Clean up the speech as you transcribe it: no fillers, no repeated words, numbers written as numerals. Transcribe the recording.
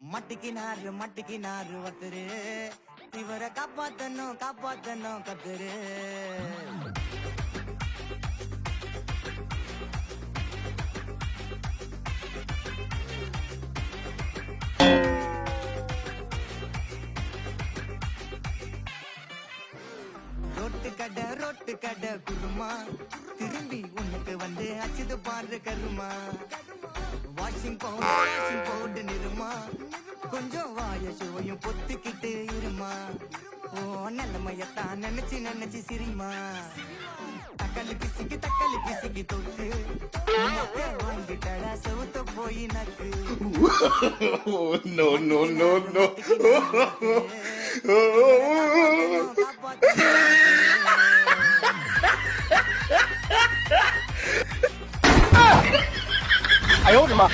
மட்டிக்கினாரு ஒருத்தரு இவரை காப்பாத்தணும் கத்துரு ரோட்டு கடை குருமா திரும்பி உனக்கு வந்து அச்சுது பாரு கருமா வாஷிங் பவுடர் நிறுமா கொஞ்சம் வாய சுவையும் பொத்துக்கிட்டு இருமா ஓ நல்லமையத்தான் நினைச்சு சிரிமா தக்காளி பிசிக்கி தொட்டு வாங்கிட்டடா செவுத்த போய் நக்கு no.哎呦我的妈！